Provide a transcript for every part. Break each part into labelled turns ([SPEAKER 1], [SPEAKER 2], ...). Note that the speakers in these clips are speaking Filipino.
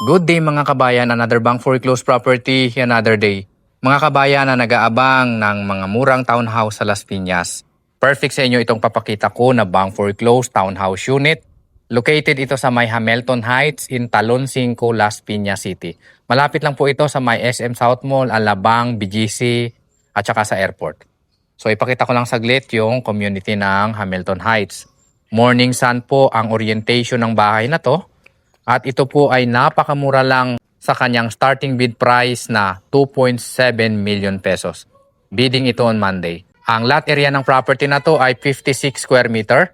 [SPEAKER 1] Good day mga kabayan, another bank foreclosed property, another day. Mga kabayan na nag-aabang ng mga murang townhouse sa Las Piñas. Perfect sa inyo itong papakita ko na bank foreclosed townhouse unit. Located ito sa may Hamilton Heights in Talon 5, Las Piñas City. Malapit lang po ito sa may SM South Mall, Alabang, BGC at saka sa airport. So ipakita ko lang saglit yung community ng Hamilton Heights. Morning sun po ang orientation ng bahay na to. At ito po ay napakamura lang sa kanyang starting bid price na 2.7 million pesos. Bidding ito on Monday. Ang lot area ng property na to ay 56 square meter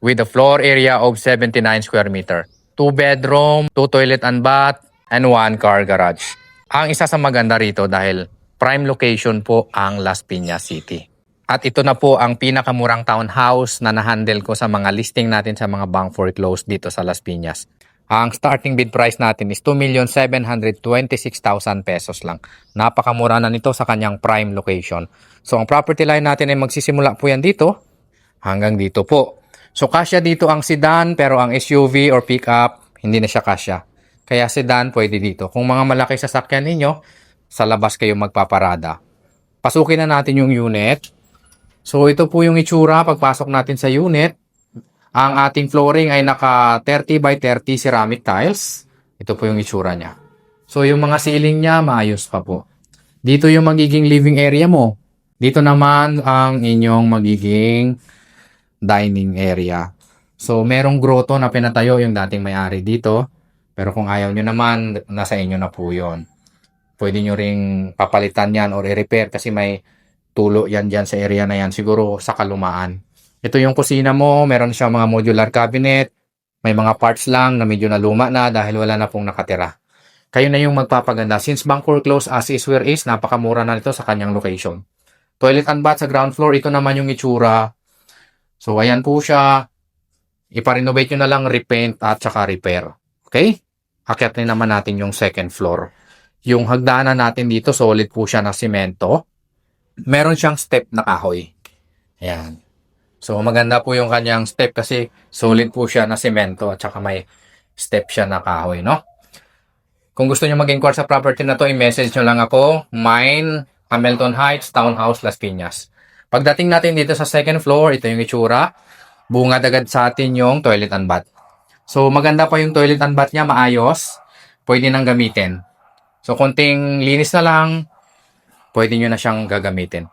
[SPEAKER 1] with a floor area of 79 square meter. 2 bedroom, 2 toilet and bath, and 1 car garage. Ang isa sa maganda rito dahil prime location po ang Las Piñas City. At ito na po ang pinakamurang townhouse na na-handle ko sa mga listing natin sa mga bank foreclosed dito sa Las Piñas. Ang starting bid price natin is 2,726,000 pesos lang. Napakamura na nito sa kanyang prime location. So ang property line natin ay magsisimula po yan dito hanggang dito po. So kasya dito ang sedan pero ang SUV or pickup hindi na siya kasya. Kaya sedan pwede dito. Kung mga malaki sasakyan ninyo, sa labas kayo magpaparada. Pasukin na natin yung unit. So ito po yung itsura pagpasok natin sa unit. Ang ating flooring ay naka 30 by 30 ceramic tiles. Ito po yung itsura niya. So yung mga ceiling niya maayos pa po. Dito yung magiging living area mo. Dito naman ang inyong magiging dining area. So merong grotto na pinatayo yung dating may-ari dito. Pero kung ayaw nyo naman, nasa inyo na po yun. Pwede nyo ring papalitan yan or i-repair kasi may tulo yan dyan sa area na yan. Siguro sa kalumaan. Ito yung kusina mo, meron siyang mga modular cabinet, may mga parts lang na medyo naluma na dahil wala na pong nakatira. Kayo na yung magpapaganda. Since bank foreclosed as is where is, napakamura na nito sa kanyang location. Toilet and bath sa ground floor, ito naman yung itsura. So ayan po siya. Ipa-renovate nyo na lang, repaint at saka repair. Okay? Akyatin naman natin yung second floor. Yung hagdanan natin dito, solid po siya na simento. Meron siyang step na kahoy. Ayan. So maganda po yung kanyang step kasi solid po siya na semento at saka may step siya na kahoy, no? Kung gusto niyo mag-inquire sa property na to, i-message nyo lang ako, Mine, Hamilton Heights, Townhouse, Las Piñas. Pagdating natin dito sa second floor, ito yung itsura. Bungad agad sa atin yung toilet and bath. So maganda pa yung toilet and bath niya, maayos. Pwede nang gamitin. So konting linis na lang, pwede nyo na siyang gagamitin.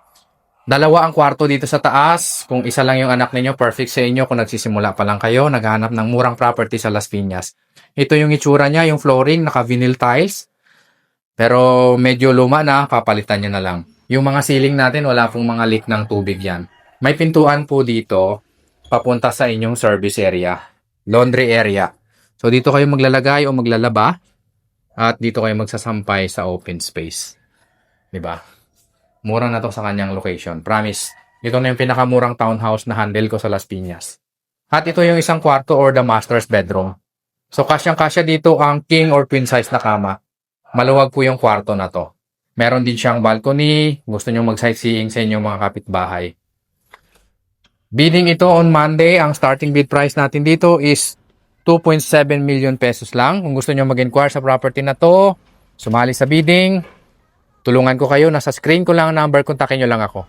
[SPEAKER 1] Dalawa ang kwarto dito sa taas. Kung isa lang yung anak ninyo, perfect sa inyo. Kung nagsisimula pa lang kayo, naghahanap ng murang property sa Las Piñas. Ito yung itsura niya, yung flooring, naka-vinyl tiles. Pero medyo luma na, papalitan nyo na lang. Yung mga ceiling natin, wala pong mga leak ng tubig yan. May pintuan po dito, papunta sa inyong service area, laundry area. So dito kayo maglalagay o maglalaba, at dito kayo magsasampay sa open space. Diba? Mura na to sa kanyang location. Promise. Ito na yung pinakamurang townhouse na handle ko sa Las Piñas. At ito yung isang kwarto or the master's bedroom. So kasyang-kasya dito ang king or queen size na kama. Maluwag po yung kwarto na to. Meron din siyang balcony. Gusto nyo mag-sightseeing sa inyong mga kapitbahay. Bidding ito on Monday. Ang starting bid price natin dito is 2.7 million pesos lang. Kung gusto nyo mag-inquire sa property na to, sumali sa bidding. Tulungan ko kayo, nasa screen ko lang ang number, kontakin nyo lang ako.